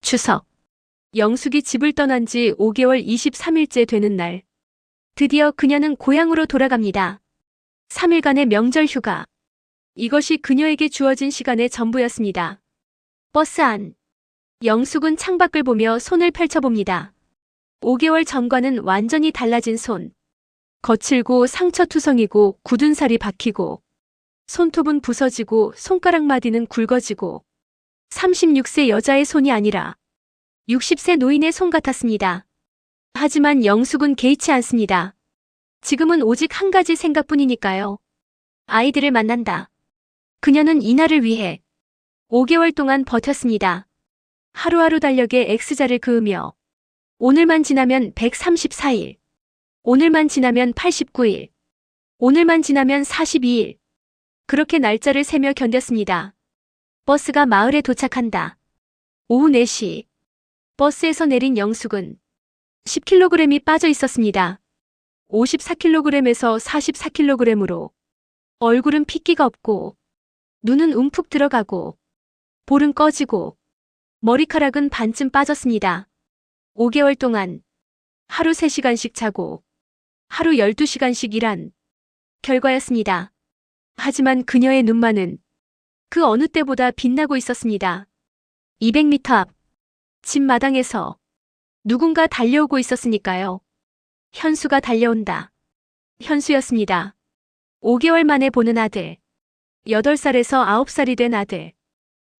추석. 영숙이 집을 떠난 지 5개월 23일째 되는 날. 드디어 그녀는 고향으로 돌아갑니다. 3일간의 명절 휴가. 이것이 그녀에게 주어진 시간의 전부였습니다. 버스 안. 영숙은 창밖을 보며 손을 펼쳐봅니다. 5개월 전과는 완전히 달라진 손. 거칠고 상처투성이고 굳은 살이 박히고 손톱은 부서지고 손가락 마디는 굵어지고 36세 여자의 손이 아니라 60세 노인의 손 같았습니다. 하지만 영숙은 개의치 않습니다. 지금은 오직 한 가지 생각뿐이니까요. 아이들을 만난다. 그녀는 이날을 위해 5개월 동안 버텼습니다. 하루하루 달력에 X자를 그으며 오늘만 지나면 134일, 오늘만 지나면 89일, 오늘만 지나면 42일. 그렇게 날짜를 세며 견뎠습니다. 버스가 마을에 도착한다. 오후 4시. 버스에서 내린 영숙은 10kg이 빠져 있었습니다. 54kg에서 44kg으로 얼굴은 핏기가 없고 눈은 움푹 들어가고 볼은 꺼지고 머리카락은 반쯤 빠졌습니다. 5개월 동안 하루 3시간씩 자고 하루 12시간씩 일한 결과였습니다. 하지만 그녀의 눈만은 그 어느 때보다 빛나고 있었습니다. 200m 앞 집 마당에서 누군가 달려오고 있었으니까요. 현수가 달려온다. 현수였습니다. 5개월 만에 보는 아들. 8살에서 9살이 된 아들.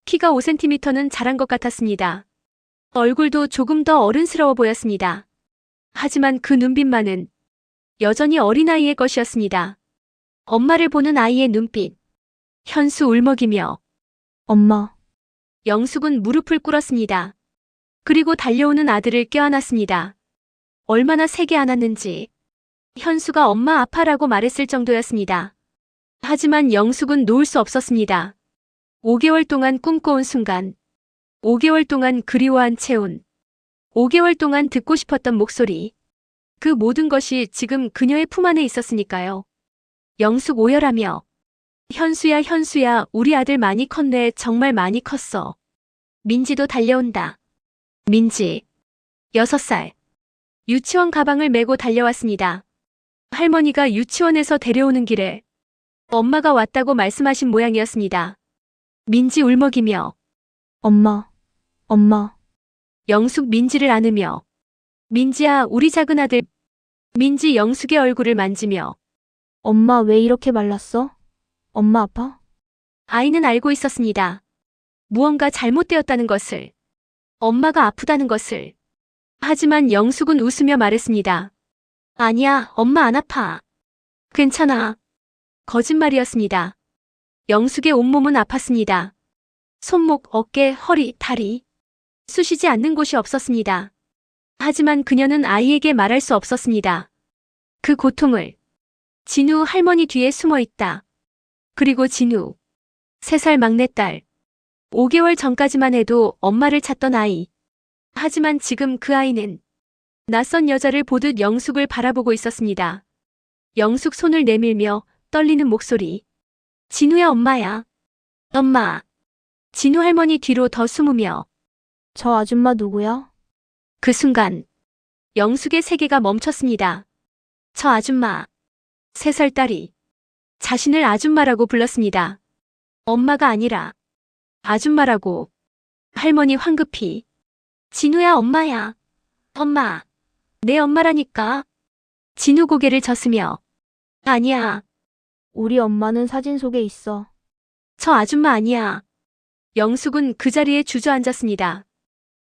키가 5cm는 자란 것 같았습니다. 얼굴도 조금 더 어른스러워 보였습니다. 하지만 그 눈빛만은 여전히 어린아이의 것이었습니다. 엄마를 보는 아이의 눈빛. 현수 울먹이며 엄마. 영숙은 무릎을 꿇었습니다. 그리고 달려오는 아들을 껴안았습니다. 얼마나 세게 안았는지 현수가 엄마 아파라고 말했을 정도였습니다. 하지만 영숙은 놓을 수 없었습니다. 5개월 동안 꿈꿔온 순간, 5개월 동안 그리워한 체온, 5개월 동안 듣고 싶었던 목소리, 그 모든 것이 지금 그녀의 품 안에 있었으니까요. 영숙 오열하며 현수야 현수야 우리 아들 많이 컸네 정말 많이 컸어. 민지도 달려온다. 민지 6살. 유치원 가방을 메고 달려왔습니다. 할머니가 유치원에서 데려오는 길에 엄마가 왔다고 말씀하신 모양이었습니다. 민지 울먹이며 엄마. 엄마. 영숙 민지를 안으며 민지야 우리 작은 아들. 민지 영숙의 얼굴을 만지며 엄마 왜 이렇게 말랐어? 엄마 아파? 아이는 알고 있었습니다. 무언가 잘못되었다는 것을, 엄마가 아프다는 것을. 하지만 영숙은 웃으며 말했습니다. 아니야, 엄마 안 아파. 괜찮아. 거짓말이었습니다. 영숙의 온몸은 아팠습니다. 손목, 어깨, 허리, 다리. 쑤시지 않는 곳이 없었습니다. 하지만 그녀는 아이에게 말할 수 없었습니다. 그 고통을. 진우 할머니 뒤에 숨어 있다. 그리고 진우. 3살 막내딸. 5개월 전까지만 해도 엄마를 찾던 아이. 하지만 지금 그 아이는 낯선 여자를 보듯 영숙을 바라보고 있었습니다. 영숙 손을 내밀며 떨리는 목소리. 진우야 엄마야. 엄마. 진우 할머니 뒤로 더 숨으며 저 아줌마 누구야? 그 순간 영숙의 세계가 멈췄습니다. 저 아줌마. 3살 딸이 자신을 아줌마라고 불렀습니다. 엄마가 아니라 아줌마라고. 할머니 황급히 진우야 엄마야. 엄마. 내 엄마라니까. 진우 고개를 젓으며 아니야. 우리 엄마는 사진 속에 있어. 저 아줌마 아니야. 영숙은 그 자리에 주저앉았습니다.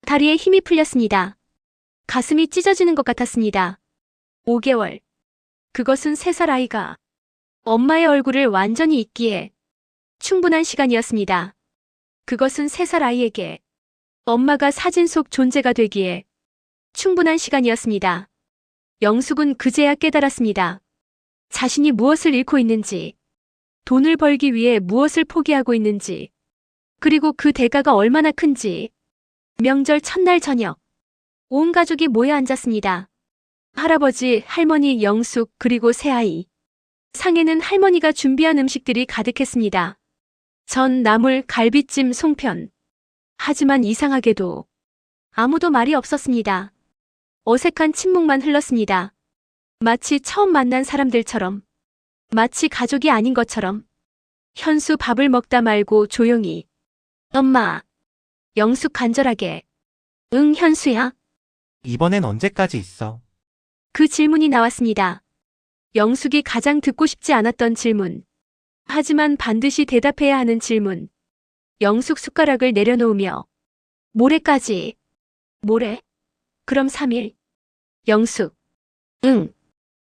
다리에 힘이 풀렸습니다. 가슴이 찢어지는 것 같았습니다. 5개월. 그것은 3살 아이가 엄마의 얼굴을 완전히 잊기에 충분한 시간이었습니다. 그것은 3살 아이에게 엄마가 사진 속 존재가 되기에 충분한 시간이었습니다. 영숙은 그제야 깨달았습니다. 자신이 무엇을 잃고 있는지, 돈을 벌기 위해 무엇을 포기하고 있는지, 그리고 그 대가가 얼마나 큰지. 명절 첫날 저녁, 온 가족이 모여 앉았습니다. 할아버지, 할머니, 영숙, 그리고 새아이. 상에는 할머니가 준비한 음식들이 가득했습니다. 전, 나물, 갈비찜, 송편. 하지만 이상하게도 아무도 말이 없었습니다. 어색한 침묵만 흘렀습니다. 마치 처음 만난 사람들처럼, 마치 가족이 아닌 것처럼. 현수 밥을 먹다 말고 조용히. 엄마. 영숙 간절하게. 응, 현수야. 이번엔 언제까지 있어? 그 질문이 나왔습니다. 영숙이 가장 듣고 싶지 않았던 질문. 하지만 반드시 대답해야 하는 질문. 영숙 숟가락을 내려놓으며. 모레까지. 모레? 그럼 3일. 영숙. 응.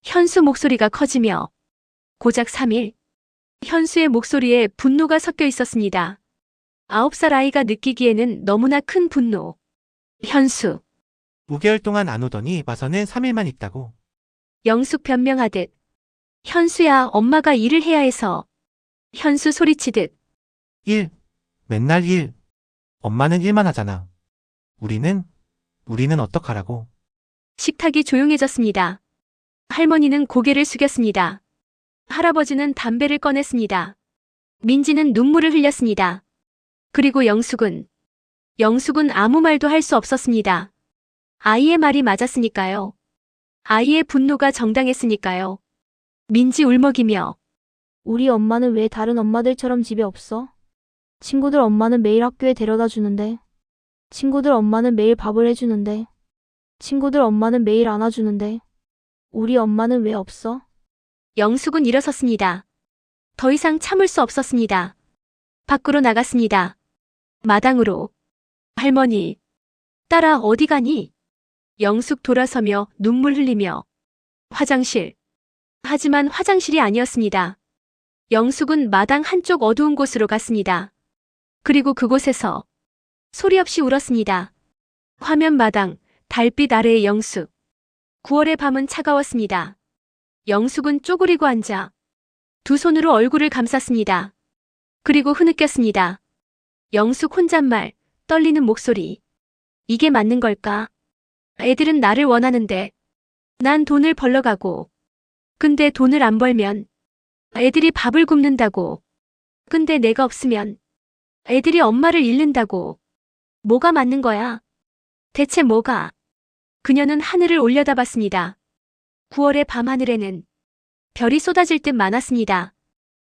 현수 목소리가 커지며. 고작 3일. 현수의 목소리에 분노가 섞여 있었습니다. 9살 아이가 느끼기에는 너무나 큰 분노. 현수. 5개월 동안 안 오더니 와서는 3일만 있다고. 영숙 변명하듯. 현수야, 엄마가 일을 해야 해서. 현수 소리치듯. 1. 맨날 1. 엄마는 일만 하잖아. 우리는 어떡하라고. 식탁이 조용해졌습니다. 할머니는 고개를 숙였습니다. 할아버지는 담배를 꺼냈습니다. 민지는 눈물을 흘렸습니다. 그리고 영숙은 아무 말도 할 수 없었습니다. 아이의 말이 맞았으니까요. 아이의 분노가 정당했으니까요. 민지 울먹이며. 우리 엄마는 왜 다른 엄마들처럼 집에 없어? 친구들 엄마는 매일 학교에 데려다 주는데. 친구들 엄마는 매일 밥을 해주는데. 친구들 엄마는 매일 안아주는데. 우리 엄마는 왜 없어? 영숙은 일어섰습니다. 더 이상 참을 수 없었습니다. 밖으로 나갔습니다. 마당으로. 할머니. 딸아, 어디 가니? 영숙 돌아서며 눈물 흘리며. 화장실. 하지만 화장실이 아니었습니다. 영숙은 마당 한쪽 어두운 곳으로 갔습니다. 그리고 그곳에서 소리 없이 울었습니다. 화면 마당, 달빛 아래의 영숙. 9월의 밤은 차가웠습니다. 영숙은 쪼그리고 앉아 두 손으로 얼굴을 감쌌습니다. 그리고 흐느꼈습니다. 영숙 혼잣말, 떨리는 목소리. 이게 맞는 걸까? 애들은 나를 원하는데 난 돈을 벌러 가고. 근데 돈을 안 벌면 애들이 밥을 굶는다고. 근데 내가 없으면 애들이 엄마를 잃는다고. 뭐가 맞는 거야? 대체 뭐가? 그녀는 하늘을 올려다봤습니다. 9월의 밤하늘에는 별이 쏟아질 듯 많았습니다.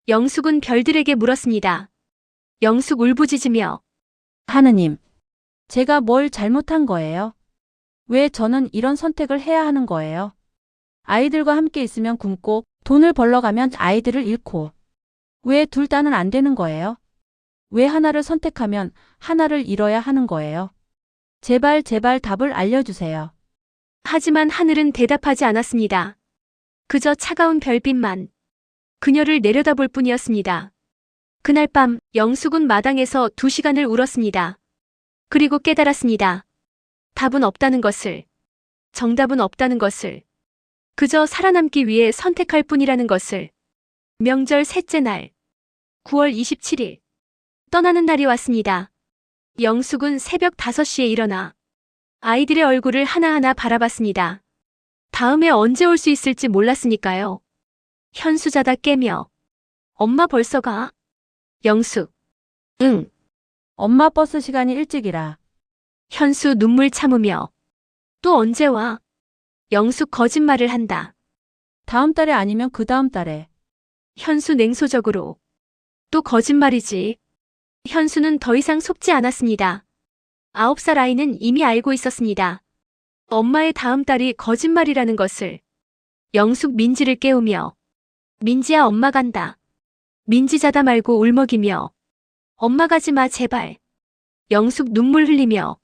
영숙은 별들에게 물었습니다. 영숙 울부짖으며. 하느님, 제가 뭘 잘못한 거예요? 왜 저는 이런 선택을 해야 하는 거예요? 아이들과 함께 있으면 굶고 돈을 벌러 가면 아이들을 잃고. 왜 둘 다는 안 되는 거예요? 왜 하나를 선택하면 하나를 잃어야 하는 거예요? 제발 답을 알려주세요. 하지만 하늘은 대답하지 않았습니다. 그저 차가운 별빛만 그녀를 내려다볼 뿐이었습니다. 그날 밤 영숙은 마당에서 2시간을 울었습니다. 그리고 깨달았습니다. 답은 없다는 것을, 정답은 없다는 것을, 그저 살아남기 위해 선택할 뿐이라는 것을. 명절 셋째 날, 9월 27일. 떠나는 날이 왔습니다. 영숙은 새벽 5시에 일어나 아이들의 얼굴을 하나하나 바라봤습니다. 다음에 언제 올 수 있을지 몰랐으니까요. 현수 자다 깨며. 엄마 벌써 가? 영숙. 응. 엄마 버스 시간이 일찍이라. 현수 눈물 참으며. 또 언제 와? 영숙 거짓말을 한다. 다음 달에 아니면 그 다음 달에. 현수 냉소적으로. 또 거짓말이지. 현수는 더 이상 속지 않았습니다. 9살 아이는 이미 알고 있었습니다. 엄마의 다음 달이 거짓말이라는 것을. 영숙 민지를 깨우며. 민지야, 엄마 간다. 민지 자다 말고 울먹이며. 엄마 가지 마, 제발. 영숙 눈물 흘리며.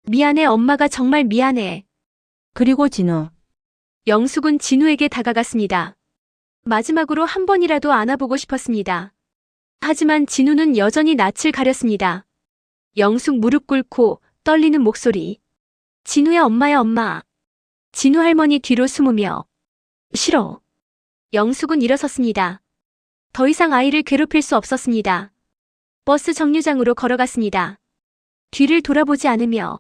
미안해, 엄마가 정말 미안해. 그리고 진우. 영숙은 진우에게 다가갔습니다. 마지막으로 한 번이라도 안아보고 싶었습니다. 하지만 진우는 여전히 낯을 가렸습니다. 영숙 무릎 꿇고 떨리는 목소리. 진우야, 엄마야, 엄마. 진우 할머니 뒤로 숨으며. 싫어. 영숙은 일어섰습니다. 더 이상 아이를 괴롭힐 수 없었습니다. 버스 정류장으로 걸어갔습니다. 뒤를 돌아보지 않으며.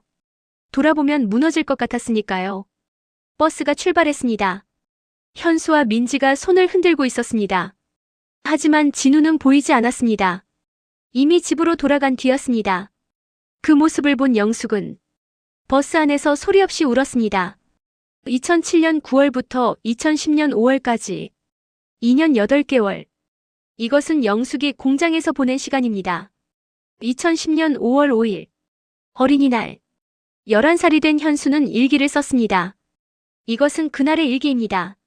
돌아보면 무너질 것 같았으니까요. 버스가 출발했습니다. 현수와 민지가 손을 흔들고 있었습니다. 하지만 진우는 보이지 않았습니다. 이미 집으로 돌아간 뒤였습니다. 그 모습을 본 영숙은 버스 안에서 소리 없이 울었습니다. 2007년 9월부터 2010년 5월까지 2년 8개월. 이것은 영숙이 공장에서 보낸 시간입니다. 2010년 5월 5일 어린이날. 11살이 된 현수는 일기를 썼습니다. 이것은 그날의 일기입니다.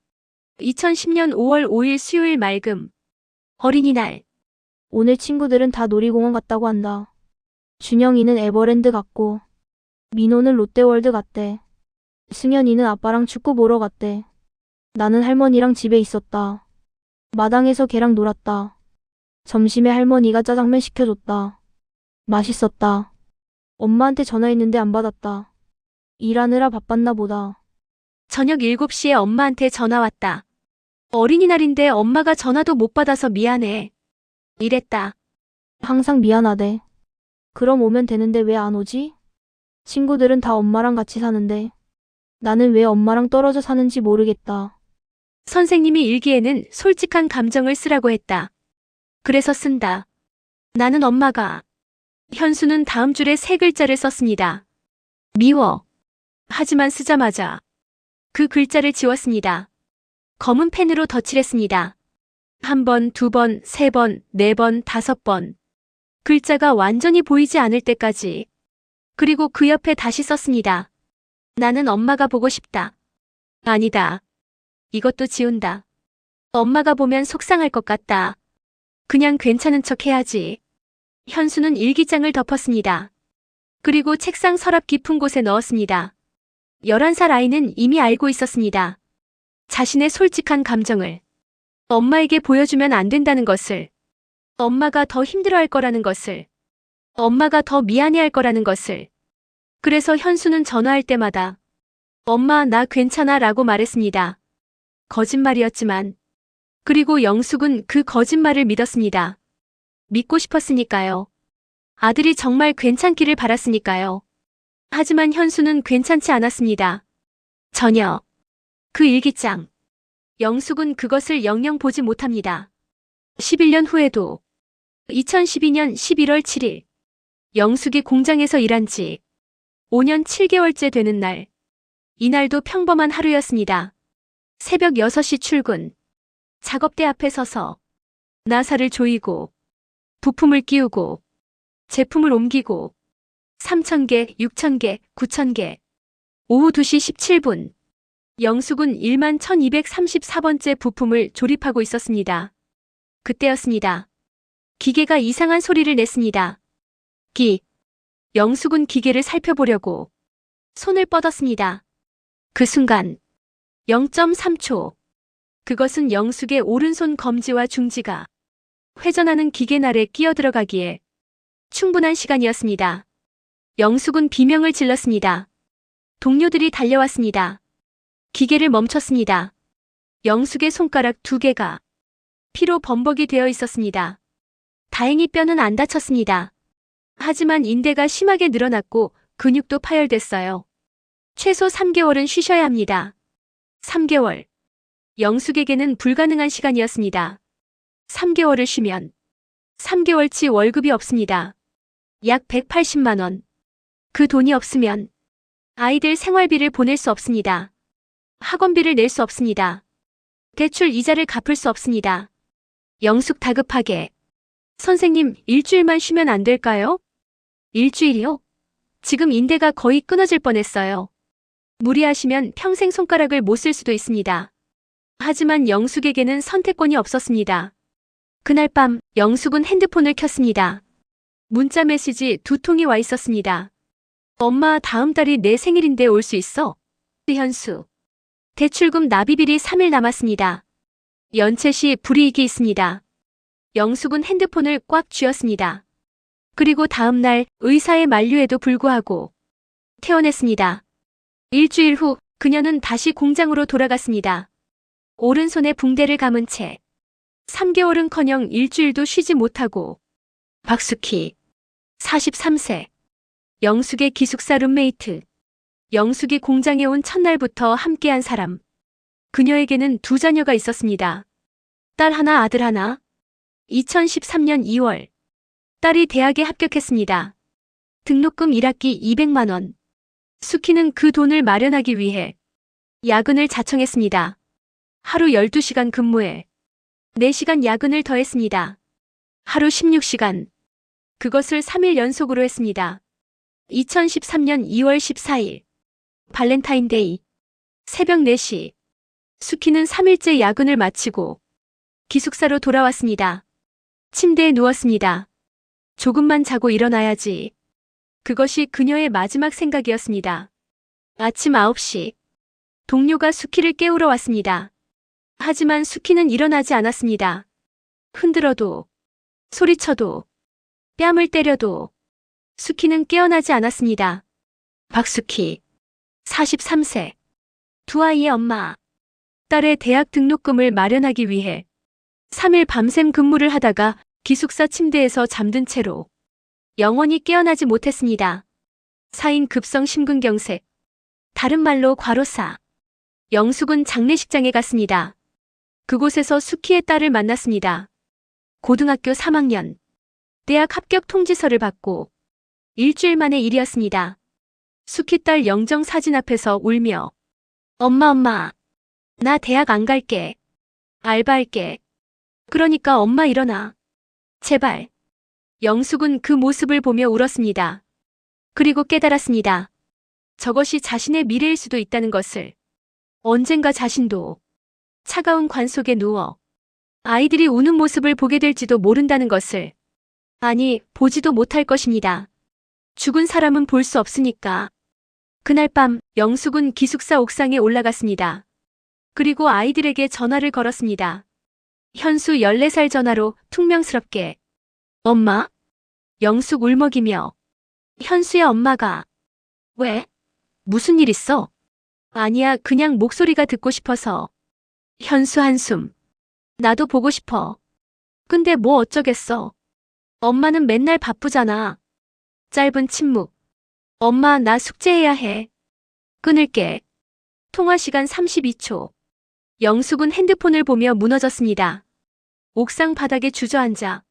2010년 5월 5일 수요일 맑음. 어린이날. 오늘 친구들은 다 놀이공원 갔다고 한다. 준영이는 에버랜드 갔고, 민호는 롯데월드 갔대. 승현이는 아빠랑 축구 보러 갔대. 나는 할머니랑 집에 있었다. 마당에서 걔랑 놀았다. 점심에 할머니가 짜장면 시켜줬다. 맛있었다. 엄마한테 전화했는데 안 받았다. 일하느라 바빴나 보다. 저녁 7시에 엄마한테 전화 왔다. 어린이날인데 엄마가 전화도 못 받아서 미안해. 이랬다. 항상 미안하대. 그럼 오면 되는데 왜 안 오지? 친구들은 다 엄마랑 같이 사는데 나는 왜 엄마랑 떨어져 사는지 모르겠다. 선생님이 일기에는 솔직한 감정을 쓰라고 했다. 그래서 쓴다. 나는 엄마가. 현수는 다음 줄에 3글자를 썼습니다. 미워. 하지만 쓰자마자 그 글자를 지웠습니다. 검은 펜으로 덧칠했습니다. 1번, 2번, 3번, 4번, 5번. 글자가 완전히 보이지 않을 때까지. 그리고 그 옆에 다시 썼습니다. 나는 엄마가 보고 싶다. 아니다. 이것도 지운다. 엄마가 보면 속상할 것 같다. 그냥 괜찮은 척 해야지. 현수는 일기장을 덮었습니다. 그리고 책상 서랍 깊은 곳에 넣었습니다. 11살 아이는 이미 알고 있었습니다. 자신의 솔직한 감정을 엄마에게 보여주면 안 된다는 것을, 엄마가 더 힘들어할 거라는 것을, 엄마가 더 미안해할 거라는 것을. 그래서 현수는 전화할 때마다 엄마 나 괜찮아 라고 말했습니다. 거짓말이었지만. 그리고 영숙은 그 거짓말을 믿었습니다. 믿고 싶었으니까요. 아들이 정말 괜찮기를 바랐으니까요. 하지만 현수는 괜찮지 않았습니다. 전혀. 그 일기장. 영숙은 그것을 영영 보지 못합니다. 11년 후에도 2012년 11월 7일 영숙이 공장에서 일한 지 5년 7개월째 되는 날. 이날도 평범한 하루였습니다. 새벽 6시 출근. 작업대 앞에 서서 나사를 조이고 부품을 끼우고 제품을 옮기고 3,000개, 6,000개, 9,000개. 오후 2시 17분. 영숙은 11,234번째 부품을 조립하고 있었습니다. 그때였습니다. 기계가 이상한 소리를 냈습니다. 영숙은 기계를 살펴보려고 손을 뻗었습니다. 그 순간 0.3초. 그것은 영숙의 오른손 검지와 중지가 회전하는 기계날에 끼어들어가기에 충분한 시간이었습니다. 영숙은 비명을 질렀습니다. 동료들이 달려왔습니다. 기계를 멈췄습니다. 영숙의 손가락 2개가 피로 범벅이 되어 있었습니다. 다행히 뼈는 안 다쳤습니다. 하지만 인대가 심하게 늘어났고 근육도 파열됐어요. 최소 3개월은 쉬셔야 합니다. 3개월. 영숙에게는 불가능한 시간이었습니다. 3개월을 쉬면 3개월치 월급이 없습니다. 약 180만 원. 그 돈이 없으면 아이들 생활비를 보낼 수 없습니다. 학원비를 낼 수 없습니다. 대출 이자를 갚을 수 없습니다. 영숙 다급하게. 선생님, 일주일만 쉬면 안 될까요? 일주일이요? 지금 인대가 거의 끊어질 뻔했어요. 무리하시면 평생 손가락을 못 쓸 수도 있습니다. 하지만 영숙에게는 선택권이 없었습니다. 그날 밤 영숙은 핸드폰을 켰습니다. 문자 메시지 2통이 와 있었습니다. 엄마, 다음 달이 내 생일인데 올 수 있어? 현수. 대출금 납입일이 3일 남았습니다. 연체 시 불이익이 있습니다. 영숙은 핸드폰을 꽉 쥐었습니다. 그리고 다음 날 의사의 만류에도 불구하고 퇴원했습니다. 일주일 후 그녀는 다시 공장으로 돌아갔습니다. 오른손에 붕대를 감은 채 3개월은커녕 일주일도 쉬지 못하고. 박숙희. 43세. 영숙의 기숙사 룸메이트. 영숙이 공장에 온 첫날부터 함께한 사람. 그녀에게는 2자녀가 있었습니다. 딸 하나, 아들 하나. 2013년 2월. 딸이 대학에 합격했습니다. 등록금 1학기 200만 원. 수키는 그 돈을 마련하기 위해 야근을 자청했습니다. 하루 12시간 근무에 4시간 야근을 더했습니다. 하루 16시간. 그것을 3일 연속으로 했습니다. 2013년 2월 14일. 발렌타인데이. 새벽 4시. 수키는 3일째 야근을 마치고 기숙사로 돌아왔습니다. 침대에 누웠습니다. 조금만 자고 일어나야지. 그것이 그녀의 마지막 생각이었습니다. 아침 9시. 동료가 수키를 깨우러 왔습니다. 하지만 수키는 일어나지 않았습니다. 흔들어도, 소리쳐도, 뺨을 때려도 수키는 깨어나지 않았습니다. 박수키, 43세. 두 아이의 엄마. 딸의 대학 등록금을 마련하기 위해 3일 밤샘 근무를 하다가 기숙사 침대에서 잠든 채로 영원히 깨어나지 못했습니다. 사인 급성 심근경색. 다른 말로 과로사. 영숙은 장례식장에 갔습니다. 그곳에서 수키의 딸을 만났습니다. 고등학교 3학년. 대학 합격 통지서를 받고 일주일 만의 일이었습니다. 수키 딸 영정 사진 앞에서 울며 엄마, 나 대학 안 갈게. 알바할게. 그러니까 엄마 일어나. 제발. 영숙은 그 모습을 보며 울었습니다. 그리고 깨달았습니다. 저것이 자신의 미래일 수도 있다는 것을. 언젠가 자신도 차가운 관 속에 누워 아이들이 우는 모습을 보게 될지도 모른다는 것을. 아니, 보지도 못할 것입니다. 죽은 사람은 볼 수 없으니까. 그날 밤 영숙은 기숙사 옥상에 올라갔습니다. 그리고 아이들에게 전화를 걸었습니다. 현수 14살 전화로 퉁명스럽게. 엄마? 영숙 울먹이며. 현수의 엄마가. 왜? 무슨 일 있어? 아니야, 그냥 목소리가 듣고 싶어서. 현수 한숨. 나도 보고 싶어. 근데 뭐 어쩌겠어. 엄마는 맨날 바쁘잖아. 짧은 침묵. 엄마, 나 숙제해야 해. 끊을게. 통화 시간 32초. 영숙은 핸드폰을 보며 무너졌습니다. 옥상 바닥에 주저앉아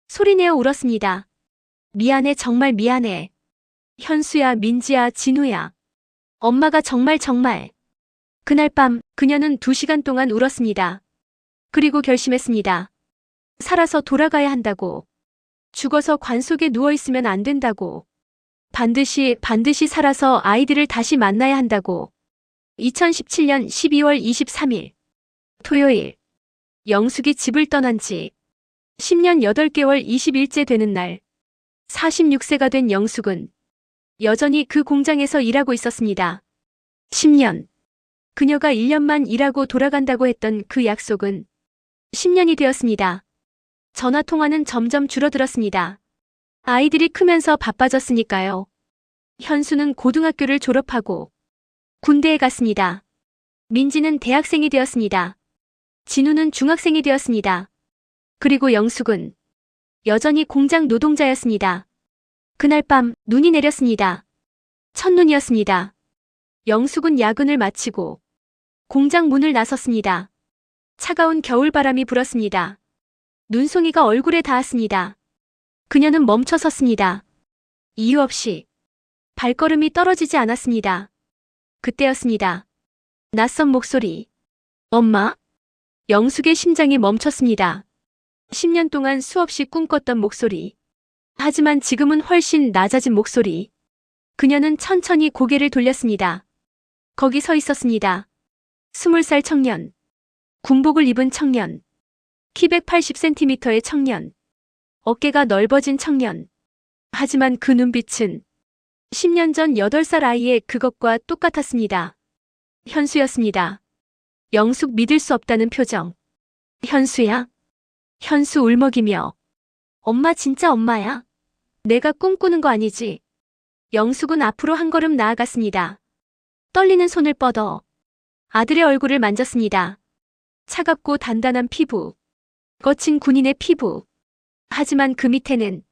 소리내어 울었습니다. 미안해, 정말 미안해. 현수야, 민지야, 진우야. 엄마가 정말. 그날 밤 그녀는 2시간 동안 울었습니다. 그리고 결심했습니다. 살아서 돌아가야 한다고. 죽어서 관 속에 누워있으면 안 된다고. 반드시 살아서 아이들을 다시 만나야 한다고. 2017년 12월 23일. 토요일. 영숙이 집을 떠난 지 10년 8개월 20일째 되는 날. 46세가 된 영숙은 여전히 그 공장에서 일하고 있었습니다. 10년. 그녀가 1년만 일하고 돌아간다고 했던 그 약속은 10년이 되었습니다. 전화통화는 점점 줄어들었습니다. 아이들이 크면서 바빠졌으니까요. 현수는 고등학교를 졸업하고 군대에 갔습니다. 민지는 대학생이 되었습니다. 진우는 중학생이 되었습니다. 그리고 영숙은 여전히 공장 노동자였습니다. 그날 밤 눈이 내렸습니다. 첫눈이었습니다. 영숙은 야근을 마치고 공장 문을 나섰습니다. 차가운 겨울바람이 불었습니다. 눈송이가 얼굴에 닿았습니다. 그녀는 멈춰 섰습니다. 이유 없이. 발걸음이 떨어지지 않았습니다. 그때였습니다. 낯선 목소리. 엄마? 영숙의 심장이 멈췄습니다. 10년 동안 수없이 꿈꿨던 목소리. 하지만 지금은 훨씬 낮아진 목소리. 그녀는 천천히 고개를 돌렸습니다. 거기 서 있었습니다. 20살 청년. 군복을 입은 청년. 키 180cm의 청년. 어깨가 넓어진 청년. 하지만 그 눈빛은 10년 전 8살 아이의 그것과 똑같았습니다. 현수였습니다. 영숙 믿을 수 없다는 표정. 현수야? 현수 울먹이며. 엄마 진짜 엄마야? 내가 꿈꾸는 거 아니지? 영숙은 앞으로 한 걸음 나아갔습니다. 떨리는 손을 뻗어 아들의 얼굴을 만졌습니다. 차갑고 단단한 피부. 거친 군인의 피부. 하지만 그 밑에는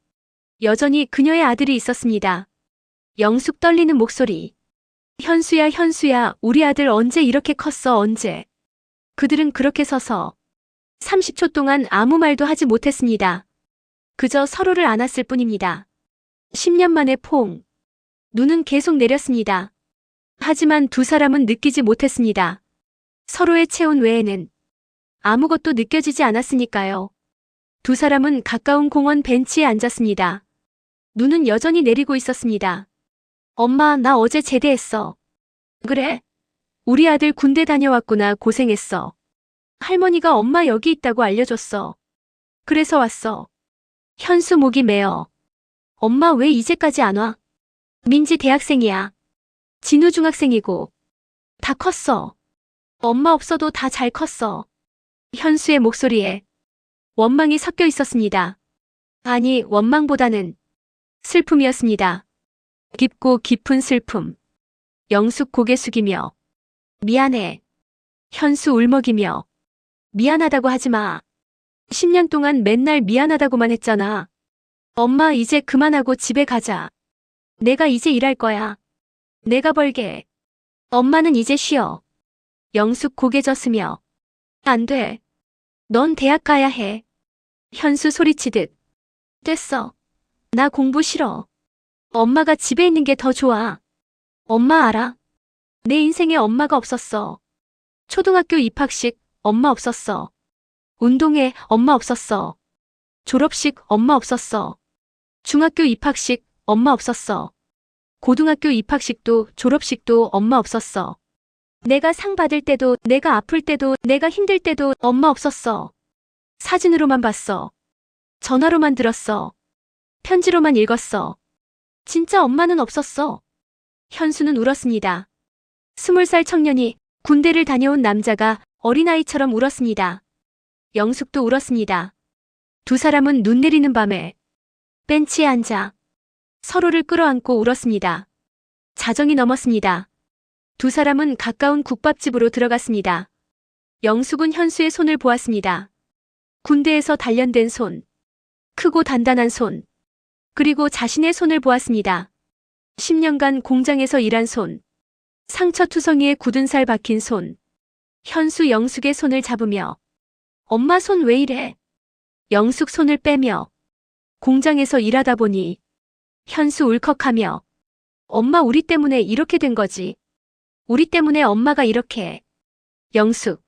여전히 그녀의 아들이 있었습니다. 영숙 떨리는 목소리. 현수야, 현수야, 우리 아들 언제 이렇게 컸어, 언제? 그들은 그렇게 서서 30초 동안 아무 말도 하지 못했습니다. 그저 서로를 안았을 뿐입니다. 10년 만에 포옹. 눈은 계속 내렸습니다. 하지만 두 사람은 느끼지 못했습니다. 서로의 체온 외에는 아무것도 느껴지지 않았으니까요. 두 사람은 가까운 공원 벤치에 앉았습니다. 눈은 여전히 내리고 있었습니다. 엄마, 나 어제 제대했어. 그래? 우리 아들 군대 다녀왔구나. 고생했어. 할머니가 엄마 여기 있다고 알려줬어. 그래서 왔어. 현수 목이 메어. 엄마 왜 이제까지 안 와? 민지 대학생이야. 진우 중학생이고. 다 컸어. 엄마 없어도 다 잘 컸어. 현수의 목소리에 원망이 섞여 있었습니다. 아니, 원망보다는 슬픔이었습니다. 깊고 깊은 슬픔. 영숙 고개 숙이며 미안해. 현수 울먹이며 미안하다고 하지 마. 10년 동안 맨날 미안하다고만 했잖아. 엄마 이제 그만하고 집에 가자. 내가 이제 일할 거야. 내가 벌게. 엄마는 이제 쉬어. 영숙 고개 젓으며 안 돼. 넌 대학 가야 해. 현수 소리치듯 됐어. 나 공부 싫어. 엄마가 집에 있는 게 더 좋아. 엄마 알아? 내 인생에 엄마가 없었어. 초등학교 입학식 엄마 없었어. 운동회 엄마 없었어. 졸업식 엄마 없었어. 중학교 입학식 엄마 없었어. 고등학교 입학식도 졸업식도 엄마 없었어. 내가 상 받을 때도, 내가 아플 때도, 내가 힘들 때도 엄마 없었어. 사진으로만 봤어. 전화로만 들었어. 편지로만 읽었어. 진짜 엄마는 없었어. 현수는 울었습니다. 20살 청년이 군대를 다녀온 남자가 어린아이처럼 울었습니다. 영숙도 울었습니다. 두 사람은 눈 내리는 밤에 벤치에 앉아 서로를 끌어안고 울었습니다. 자정이 넘었습니다. 두 사람은 가까운 국밥집으로 들어갔습니다. 영숙은 현수의 손을 보았습니다. 군대에서 단련된 손, 크고 단단한 손, 그리고 자신의 손을 보았습니다. 10년간 공장에서 일한 손, 상처투성이에 굳은 살 박힌 손. 현수 영숙의 손을 잡으며 엄마 손 왜 이래? 영숙 손을 빼며 공장에서 일하다 보니 현수 울컥하며 엄마 우리 때문에 이렇게 된 거지. 우리 때문에 엄마가 이렇게. 영숙.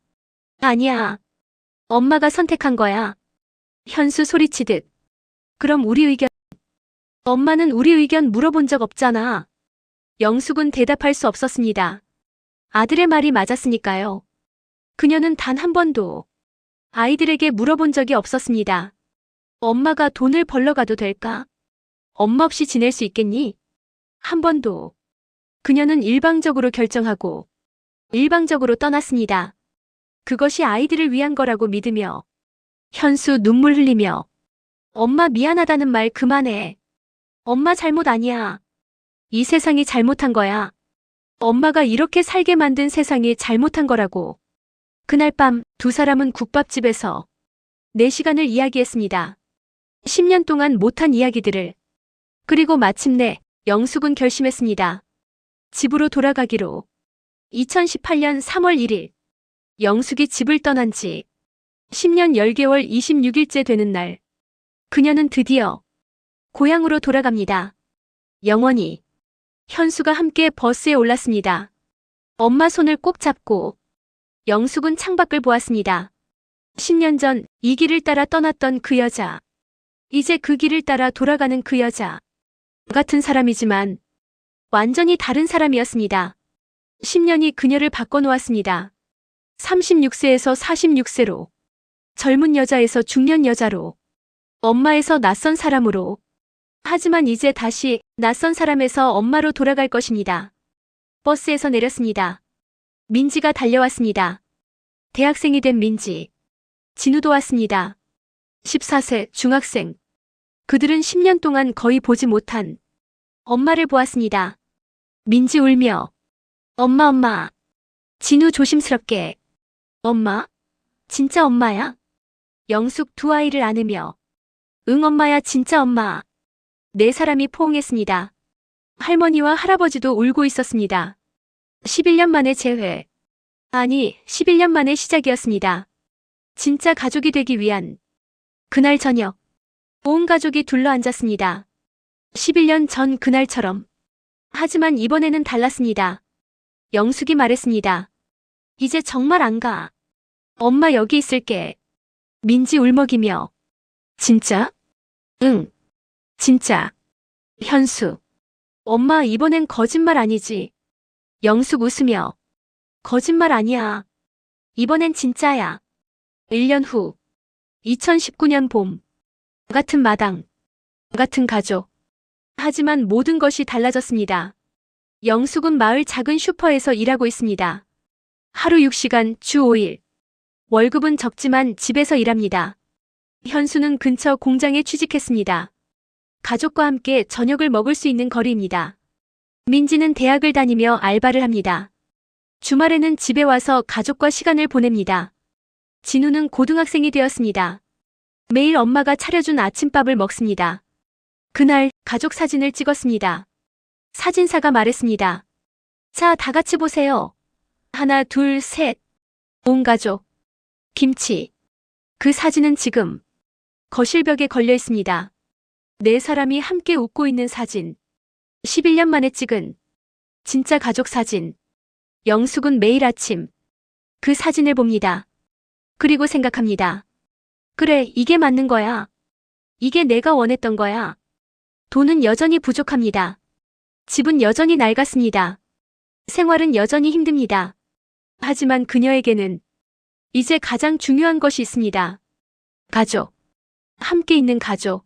아니야. 엄마가 선택한 거야. 현수 소리치듯. 그럼 우리 의견. 엄마는 우리 의견 물어본 적 없잖아. 영숙은 대답할 수 없었습니다. 아들의 말이 맞았으니까요. 그녀는 단 한 번도 아이들에게 물어본 적이 없었습니다. 엄마가 돈을 벌러 가도 될까? 엄마 없이 지낼 수 있겠니? 한 번도. 그녀는 일방적으로 결정하고 일방적으로 떠났습니다. 그것이 아이들을 위한 거라고 믿으며 현수 눈물 흘리며 엄마 미안하다는 말 그만해. 엄마 잘못 아니야. 이 세상이 잘못한 거야. 엄마가 이렇게 살게 만든 세상이 잘못한 거라고. 그날 밤 두 사람은 국밥집에서 4시간을 이야기했습니다. 10년 동안 못한 이야기들을. 그리고 마침내 영숙은 결심했습니다. 집으로 돌아가기로. 2018년 3월 1일 영숙이 집을 떠난 지 10년 10개월 26일째 되는 날 그녀는 드디어 고향으로 돌아갑니다. 영원히. 현수가 함께 버스에 올랐습니다. 엄마 손을 꼭 잡고 영숙은 창밖을 보았습니다. 10년 전 이 길을 따라 떠났던 그 여자. 이제 그 길을 따라 돌아가는 그 여자. 같은 사람이지만 완전히 다른 사람이었습니다. 10년이 그녀를 바꿔놓았습니다. 36세에서 46세로. 젊은 여자에서 중년 여자로. 엄마에서 낯선 사람으로. 하지만 이제 다시 낯선 사람에서 엄마로 돌아갈 것입니다. 버스에서 내렸습니다. 민지가 달려왔습니다. 대학생이 된 민지. 진우도 왔습니다. 14세 중학생. 그들은 10년 동안 거의 보지 못한 엄마를 보았습니다. 민지 울며 엄마. 진우 조심스럽게. 엄마? 진짜 엄마야? 영숙 두 아이를 안으며 응 엄마야 진짜 엄마. 네 사람이 포옹했습니다. 할머니와 할아버지도 울고 있었습니다. 11년 만의 재회. 아니, 11년 만의 시작이었습니다. 진짜 가족이 되기 위한. 그날 저녁. 온 가족이 둘러앉았습니다. 11년 전 그날처럼. 하지만 이번에는 달랐습니다. 영숙이 말했습니다. 이제 정말 안 가. 엄마 여기 있을게. 민지 울먹이며. 진짜? 응. 진짜. 현수. 엄마 이번엔 거짓말 아니지? 영숙 웃으며. 거짓말 아니야. 이번엔 진짜야. 1년 후. 2019년 봄. 같은 마당. 같은 가족. 하지만 모든 것이 달라졌습니다. 영숙은 마을 작은 슈퍼에서 일하고 있습니다. 하루 6시간, 주 5일. 월급은 적지만 집에서 일합니다. 현수는 근처 공장에 취직했습니다. 가족과 함께 저녁을 먹을 수 있는 거리입니다. 민지는 대학을 다니며 알바를 합니다. 주말에는 집에 와서 가족과 시간을 보냅니다. 진우는 고등학생이 되었습니다. 매일 엄마가 차려준 아침밥을 먹습니다. 그날 가족 사진을 찍었습니다. 사진사가 말했습니다. 자, 다 같이 보세요. 하나, 둘, 셋. 온 가족. 김치. 그 사진은 지금 거실벽에 걸려 있습니다. 네 사람이 함께 웃고 있는 사진. 11년 만에 찍은 진짜 가족 사진. 영숙은 매일 아침 그 사진을 봅니다. 그리고 생각합니다. 그래, 이게 맞는 거야. 이게 내가 원했던 거야. 돈은 여전히 부족합니다. 집은 여전히 낡았습니다. 생활은 여전히 힘듭니다. 하지만 그녀에게는 이제 가장 중요한 것이 있습니다. 가족. 함께 있는 가족.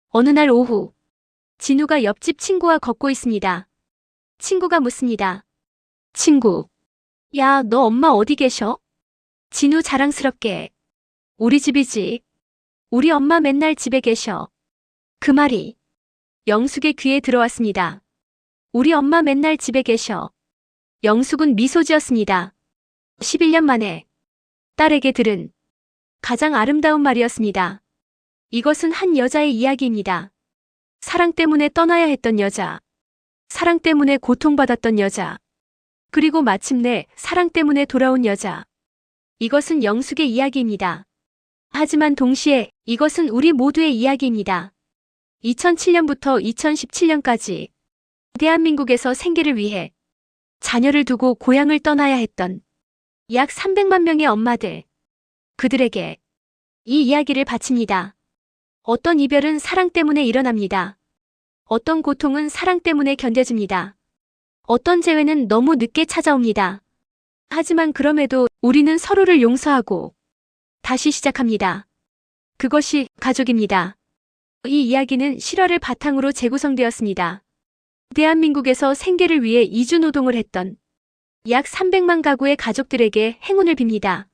어느 날 오후, 진우가 옆집 친구와 걷고 있습니다. 친구가 묻습니다. 친구. 야, 너 엄마 어디 계셔? 진우 자랑스럽게. 우리 집이지. 우리 엄마 맨날 집에 계셔. 그 말이 영숙의 귀에 들어왔습니다. 우리 엄마 맨날 집에 계셔. 영숙은 미소 지었습니다. 11년 만에 딸에게 들은 가장 아름다운 말이었습니다. 이것은 한 여자의 이야기입니다. 사랑 때문에 떠나야 했던 여자. 사랑 때문에 고통받았던 여자. 그리고 마침내 사랑 때문에 돌아온 여자. 이것은 영숙의 이야기입니다. 하지만 동시에 이것은 우리 모두의 이야기입니다. 2007년부터 2017년까지 대한민국에서 생계를 위해 자녀를 두고 고향을 떠나야 했던 약 300만 명의 엄마들. 그들에게 이 이야기를 바칩니다. 어떤 이별은 사랑 때문에 일어납니다. 어떤 고통은 사랑 때문에 견뎌집니다. 어떤 재회는 너무 늦게 찾아옵니다. 하지만 그럼에도 우리는 서로를 용서하고 다시 시작합니다. 그것이 가족입니다. 이 이야기는 실화를 바탕으로 재구성되었습니다. 대한민국에서 생계를 위해 이주노동을 했던 약 300만 가구의 가족들에게 행운을 빕니다.